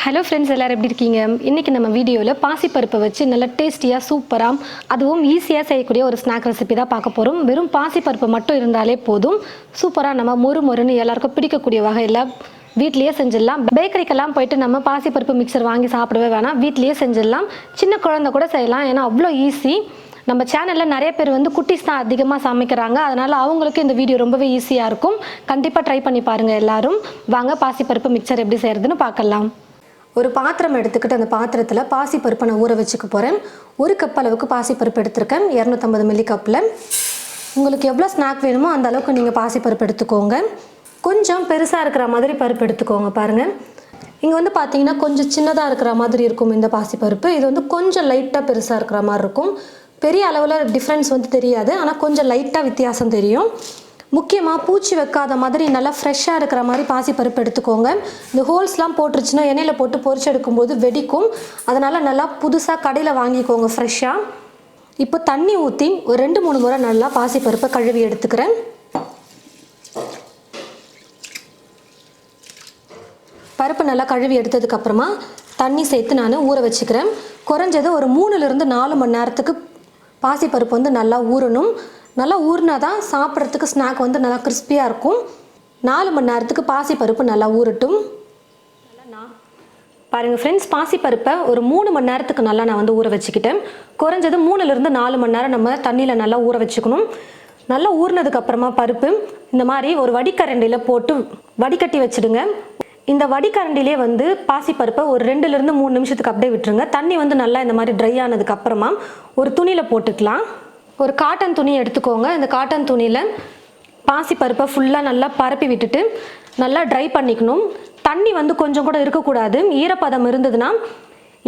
Hello friends, எல்லோரும் எப்படி இருக்கீங்க? இன்றைக்கி நம்ம வீடியோவில் பாசிப்பருப்பை வச்சு நல்லா டேஸ்டியாக சூப்பராக அதுவும் ஈஸியாக செய்யக்கூடிய ஒரு ஸ்நாக் ரெசிபி தான் பார்க்க போகிறோம். வெறும் பாசிப்பருப்பு மட்டும் இருந்தாலே போதும், சூப்பராக நம்ம மொறுன்னு எல்லாருக்கும் பிடிக்கக்கூடிய வகையில் வீட்லேயே செஞ்சிடலாம். பேக்கரிக்கெல்லாம் போயிட்டு நம்ம பாசிப்பருப்பு மிக்சர் வாங்கி சாப்பிடவே வேணாம், வீட்லேயே செஞ்சிடலாம். சின்ன குழந்தை கூட செய்யலாம், ஏன்னா அவ்வளோ ஈஸி. நம்ம சேனலில் நிறைய பேர் குட்டீஸ் தான் அதிகமாக சமைக்கிறாங்க, அதனால் அவங்களுக்கு இந்த வீடியோ ரொம்பவே ஈஸியாக இருக்கும். கண்டிப்பாக ட்ரை பண்ணி பாருங்கள் எல்லோரும். வாங்க பாசிப்பருப்பு மிக்சர் எப்படி செய்கிறதுன்னு பார்க்கலாம். ஒரு பாத்திரம் எடுத்துக்கிட்டு அந்த பாத்திரத்தில் பாசிப்பருப்பை நான் ஊற வச்சுக்க போகிறேன். 1 கப் அளவுக்கு பாசிப்பருப்பு எடுத்திருக்கேன், 250 மில்லி கப்பில். உங்களுக்கு எவ்வளோ ஸ்நாக் வேணுமோ அந்த அளவுக்கு நீங்கள் பாசிப்பருப்பு எடுத்துக்கோங்க. கொஞ்சம் பெருசாக இருக்கிற மாதிரி பருப்பு எடுத்துக்கோங்க. பாருங்கள், இங்கே பார்த்தீங்கன்னா கொஞ்சம் சின்னதாக இருக்கிற மாதிரி இருக்கும் இந்த பாசிப்பருப்பு. இது கொஞ்சம் லைட்டாக பெருசாக இருக்கிற மாதிரி இருக்கும். பெரிய அளவில் டிஃப்ரென்ஸ் தெரியாது, ஆனால் கொஞ்சம் லைட்டாக வித்தியாசம் தெரியும். முக்கியமாக பூச்சி வைக்காத மாதிரி நல்லா ஃப்ரெஷ்ஷாக இருக்கிற மாதிரி பாசிப்பருப்பு எடுத்துக்கோங்க. இந்த ஹோல்ஸ்லாம் போட்டுருச்சுன்னா எண்ணெயில் போட்டு பொரிச்சு எடுக்கும்போது வெடிக்கும், அதனால் நல்லா புதுசாக கடையில் வாங்கிக்கோங்க ஃப்ரெஷ்ஷாக. இப்போ தண்ணி ஊற்றி ஒரு 2-3 முறை நல்லா பாசிப்பருப்பை கழுவி எடுத்துக்கிறேன். பருப்பு நல்லா கழுவி எடுத்ததுக்கப்புறமா தண்ணி சேர்த்து நான் ஊற வச்சுக்கிறேன். குறைஞ்சது ஒரு 3-4 மணி நேரத்துக்கு பாசிப்பருப்பு நல்லா ஊறணும். நல்லா ஊறினா தான் சாப்பிட்றதுக்கு ஸ்நாக் நல்லா கிறிஸ்பியாக இருக்கும். 4 மணி நேரத்துக்கு பாசிப்பருப்பு நல்லா ஊறட்டும். பாருங்கள் ஃப்ரெண்ட்ஸ், பாசிப்பருப்பை ஒரு 3 மணி நேரத்துக்கு நல்லா நான் ஊற வச்சுக்கிட்டேன். குறைஞ்சது 3-4 மணி நேரம் நம்ம தண்ணியில் நல்லா ஊற வச்சுக்கணும். நல்லா ஊறினதுக்கப்புறமா பருப்பு இந்த மாதிரி ஒரு வடிகரண்டியில் போட்டு வடிகட்டி வச்சுடுங்க. இந்த வடிகரண்டிலே பாசிப்பருப்பை ஒரு 2-3 நிமிஷத்துக்கு அப்படியே விட்டுருங்க. தண்ணி நல்லா இந்த மாதிரி ட்ரை ஆனதுக்கப்புறமா ஒரு துணியில் போட்டுக்கலாம். ஒரு காட்டன் துணி எடுத்துக்கோங்க. இந்த காட்டன் துணியில் பாசிப்பருப்பை ஃபுல்லாக நல்லா பரப்பி விட்டுட்டு நல்லா ட்ரை பண்ணிக்கணும். தண்ணி கொஞ்சம் கூட இருக்கக்கூடாது. ஈரப்பதம் இருந்ததுன்னா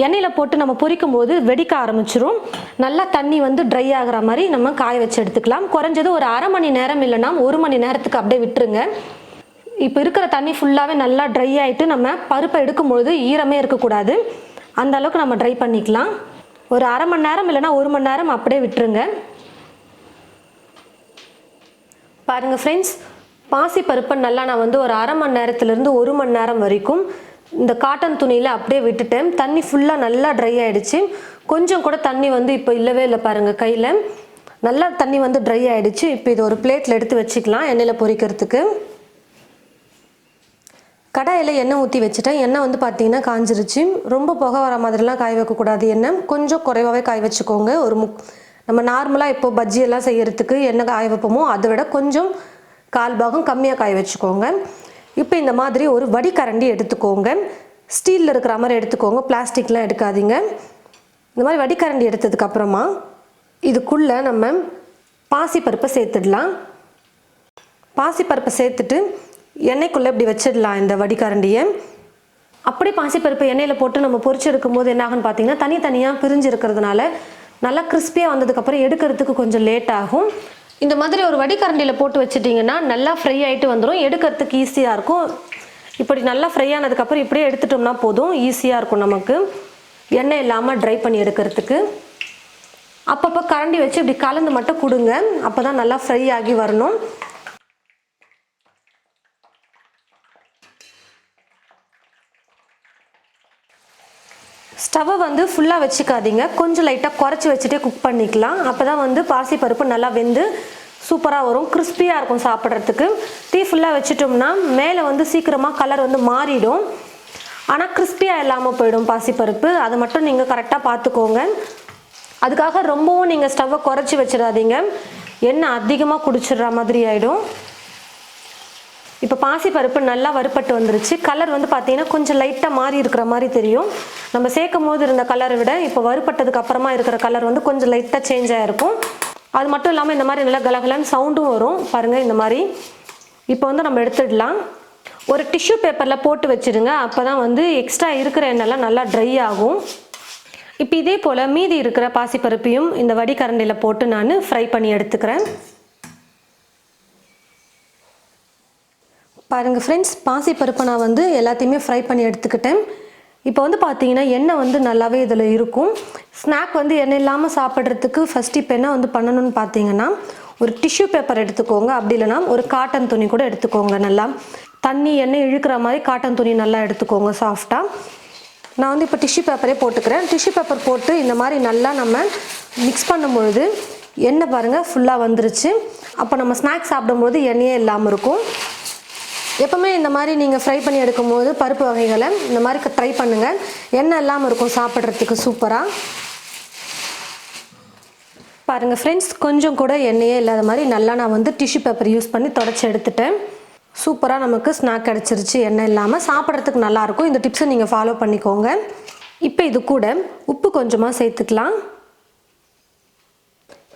எண்ணெயில் போட்டு நம்ம பொரிக்கும் போது வெடிக்க ஆரம்பிச்சிரும். நல்லா தண்ணி ட்ரை ஆகிற மாதிரி நம்ம காய வச்சு எடுத்துக்கலாம். குறைஞ்சது ஒரு அரை மணி நேரம் இல்லைனா 1 மணி நேரத்துக்கு அப்படியே விட்டுருங்க. இப்போ இருக்கிற தண்ணி ஃபுல்லாகவே நல்லா ட்ரை ஆகிட்டு நம்ம பருப்பை எடுக்கும்பொழுது ஈரமே இருக்கக்கூடாது, அந்த அளவுக்கு நம்ம ட்ரை பண்ணிக்கலாம். ஒரு அரை மணி நேரம் இல்லைனா 1 மணி நேரம் அப்படியே விட்டுருங்க. பாருங்கள் ஃப்ரெண்ட்ஸ், பாசிப்பருப்பை நல்லா நான் ஒரு அரை மணி நேரத்துலேருந்து 1 மணி நேரம் வரைக்கும் இந்த காட்டன் துணியில் அப்படியே விட்டுட்டேன். தண்ணி ஃபுல்லாக நல்லா ட்ரை ஆகிடுச்சு. கொஞ்சம் கூட தண்ணி இப்போ இல்லவே இல்லை. பாருங்கள், கையில் நல்லா தண்ணி ட்ரை ஆகிடுச்சு. இப்போ இது ஒரு பிளேட்டில் எடுத்து வச்சுக்கலாம் எண்ணெயில் பொரிக்கிறதுக்கு. கடாயில் எண்ணெய் ஊற்றி வச்சுட்டேன். எண்ணெய் பார்த்தீங்கன்னா காஞ்சிருச்சு. ரொம்ப புகை வர மாதிரிலாம் காய வைக்கக்கூடாது. எண்ணெய் கொஞ்சம் குறைவாகவே காய வச்சுக்கோங்க. நம்ம நார்மலாக இப்போ பஜ்ஜியெல்லாம் செய்கிறதுக்கு எண்ணெய் காய வைப்போமோ அதை விட கொஞ்சம் 1/4 பாகம் கம்மியாக காய வச்சுக்கோங்க. இப்போ இந்த மாதிரி ஒரு வடிகரண்டி எடுத்துக்கோங்க. ஸ்டீலில் இருக்கிற மாதிரி எடுத்துக்கோங்க, பிளாஸ்டிக்லாம் எடுக்காதீங்க. இந்த மாதிரி வடிகரண்டி எடுத்ததுக்கப்புறமா இதுக்குள்ளே நம்ம பாசிப்பருப்பை சேர்த்துடலாம். பாசிப்பருப்பை சேர்த்துட்டு எண்ணெய்க்குள்ளே இப்படி வச்சிடலாம் இந்த வடிகரண்டியை. அப்படி பாசிப்பருப்பு எண்ணெயில் போட்டு நம்ம பொரிச்சு எடுக்கும்போது என்ன ஆகுன்னு பார்த்தீங்கன்னா தனித்தனியாக பிரிஞ்சு இருக்கிறதுனால நல்லா கிறிஸ்பியாக வந்ததுக்கப்புறம் எடுக்கிறதுக்கு கொஞ்சம் லேட் ஆகும். இந்த மாதிரி ஒரு வடிகரண்டியில் போட்டு வச்சுட்டிங்கன்னா நல்லா ஃப்ரை ஆகிட்டு வந்துடும், எடுக்கிறதுக்கு ஈஸியாக இருக்கும். இப்படி நல்லா ஃப்ரை ஆனதுக்கப்புறம் இப்படியே எடுத்துட்டோம்னா போதும், ஈஸியாக இருக்கும் நமக்கு எண்ணெய் இல்லாமல் ட்ரை பண்ணி எடுக்கிறதுக்கு. அப்பப்போ கரண்டி வச்சு இப்படி கலந்து மட்டும் கொடுங்க, அப்போ தான் நல்லா ஃப்ரை ஆகி வரணும். ஸ்டவ்வை ஃபுல்லாக வச்சுக்காதீங்க, கொஞ்சம் லைட்டாக குறைச்சி வச்சுட்டே குக் பண்ணிக்கலாம். அப்போ தான் பாசிப்பருப்பு நல்லா வெந்து சூப்பராக வரும், கிறிஸ்பியாக இருக்கும் சாப்பிட்றதுக்கு. தீ ஃபுல்லாக வச்சுட்டோம்னா மேலே சீக்கிரமாக கலர் மாறிடும், ஆனால் கிறிஸ்பியாக இல்லாமல் போயிடும் பாசிப்பருப்பு. அதை மட்டும் நீங்கள் கரெக்டாக பார்த்துக்கோங்க. அதுக்காக ரொம்பவும் நீங்கள் ஸ்டவ்வை குறைச்சி வச்சிடாதீங்க, எண்ணெய் அதிகமாக குடிச்சிடுற மாதிரி ஆகிடும். இப்போ பாசிப்பருப்பு நல்லா வறுப்பட்டு வந்துருச்சு. கலர் பார்த்தீங்கன்னா கொஞ்சம் லைட்டாக மாறி இருக்கிற மாதிரி தெரியும். நம்ம சேர்க்கும் போது இருந்த கலரை விட இப்போ வறுப்பட்டதுக்கு அப்புறமா இருக்கிற கலர் கொஞ்சம் லைட்டாக சேஞ்ச் ஆகிருக்கும். அது மட்டும் இல்லாமல் இந்த மாதிரி நல்லா கலகலன்னு சவுண்டும் வரும். பாருங்கள், இந்த மாதிரி இப்போ நம்ம எடுத்துடலாம். ஒரு டிஷ்யூ பேப்பரில் போட்டு வச்சுடுங்க, அப்போ தான் எக்ஸ்ட்ரா இருக்கிற எண்ணெய்லாம் நல்லா ட்ரை ஆகும். இப்போ இதே போல் மீதி இருக்கிற பாசிப்பருப்பையும் இந்த வடிகரண்டியில் போட்டு நான் ஃப்ரை பண்ணி எடுத்துக்கிறேன். பாருங்கள் ஃப்ரெண்ட்ஸ், பாசிப்பருப்பை நான் எல்லாத்தையுமே ஃப்ரை பண்ணி எடுத்துக்கிட்டேன். இப்போ பார்த்தீங்கன்னா எண்ணெய் நல்லாவே இதில் இருக்கும். ஸ்நாக் எண்ணெய் இல்லாமல் சாப்பிட்றதுக்கு ஃபஸ்ட்டு இப்போ என்ன பண்ணணும்னு பார்த்தீங்கன்னா ஒரு டிஷ்யூ பேப்பர் எடுத்துக்கோங்க, அப்படி இல்லைனா ஒரு காட்டன் துணி கூட எடுத்துக்கோங்க. நல்லா தண்ணி எண்ணெய் இழுக்கிற மாதிரி காட்டன் துணி நல்லா எடுத்துக்கோங்க சாஃப்டாக. நான் வந்து இப்போ டிஷ்யூ பேப்பரே போட்டுக்கிறேன். டிஷ்யூ பேப்பர் போட்டு இந்த மாதிரி நல்லா நம்ம மிக்ஸ் பண்ணும்பொழுது எண்ணெய் பாருங்கள் ஃபுல்லாக வந்துருச்சு. அப்போ நம்ம ஸ்நாக்ஸ் சாப்பிடும்போது எண்ணெயே இல்லாமல் இருக்கும். எப்போவுமே இந்த மாதிரி நீங்கள் ஃப்ரை பண்ணி எடுக்கும்போது பருப்பு வகைகளை இந்த மாதிரி ட்ரை பண்ணுங்கள். எண்ணெய் இல்லாமல் இருக்கும் சாப்பிட்றதுக்கு சூப்பராக. பாருங்கள் ஃப்ரெண்ட்ஸ், கொஞ்சம் கூட எண்ணெயே இல்லாத மாதிரி நல்லா நான் வந்து டிஷ்யூ பேப்பர் யூஸ் பண்ணி தொடச்சி எடுத்துட்டேன். சூப்பராக நமக்கு ஸ்நாக் கிடச்சிருச்சு. எண்ணெய் இல்லாமல் சாப்பிட்றதுக்கு நல்லாயிருக்கும். இந்த டிப்ஸை நீங்கள் ஃபாலோ பண்ணிக்கோங்க. இப்போ இது கூட உப்பு கொஞ்சமாக சேர்த்துக்கலாம்.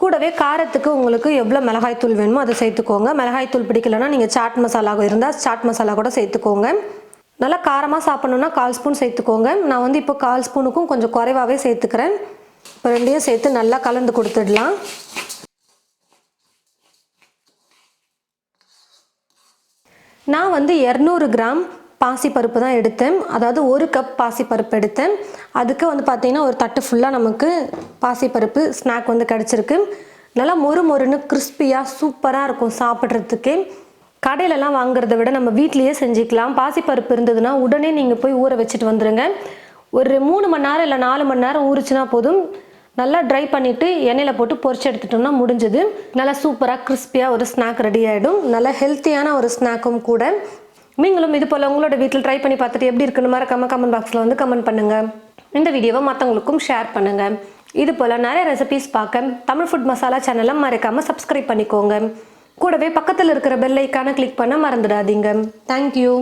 கூடவே காரத்துக்கு உங்களுக்கு எவ்வளோ மிளகாய்த்தூள் வேணுமோ அதை சேர்த்துக்கோங்க. மிளகாய்த்தூள் பிடிக்கலன்னா நீங்கள் சாட் மசாலா இருந்தால் சாட் மசாலா கூட சேர்த்துக்கோங்க. நல்லா காரமாக சாப்பிட்ணுன்னா 1/4 ஸ்பூன் சேர்த்துக்கோங்க. நான் வந்து இப்போ 1/4 ஸ்பூனுக்கும் கொஞ்சம் குறைவாகவே சேர்த்துக்கிறேன். இப்போ ரெண்டையும் சேர்த்து நல்லா கலந்து கொடுத்துடலாம். நான் வந்து 200 கிராம் பாசிப்பருப்பு தான் எடுத்தேன். அதாவது 1 கப் பாசிப்பருப்பு எடுத்தேன். அதுக்கு வந்து பார்த்திங்கன்னா ஒரு தட்டு ஃபுல்லாக நமக்கு பாசிப்பருப்பு ஸ்நாக் வந்து கிடச்சிருக்கு. நல்லா மொறுன்னு கிறிஸ்பியாக சூப்பராக இருக்கும் சாப்பிட்றதுக்கு. கடையிலலாம் வாங்குறத விட நம்ம வீட்லேயே செஞ்சுக்கலாம். பாசிப்பருப்பு இருந்ததுன்னா உடனே நீங்கள் போய் ஊற வச்சுட்டு வந்துடுங்க. ஒரு 3 மணி நேரம் இல்லை 4 மணி நேரம் ஊறிச்சுன்னா போதும். நல்லா ட்ரை பண்ணிவிட்டு எண்ணெயில் போட்டு பொரிச்சு எடுத்துட்டோம்னா முடிஞ்சது. நல்லா சூப்பராக கிறிஸ்பியாக ஒரு ஸ்நாக் ரெடி ஆகிடும். நல்லா ஹெல்த்தியான ஒரு ஸ்நாக்கும் கூட. நீங்களும் இது போல் உங்களோட வீட்டில் ட்ரை பண்ணி பார்த்துட்டு எப்படி இருக்குன்னு மறக்காம கமெண்ட் பாக்ஸில் வந்து கமெண்ட் பண்ணுங்கள். இந்த வீடியோவை மற்றவங்களுக்கும் ஷேர் பண்ணுங்கள். இது போல் நிறைய ரெசிபீஸ் பார்க்க தமிழ் ஃபுட் மசாலா சேனலை மறக்காமல் சப்ஸ்கிரைப் பண்ணிக்கோங்க. கூடவே பக்கத்தில் இருக்கிற பெல் ஐக்கானை கிளிக் பண்ண மறந்துடாதீங்க. தேங்க்யூ.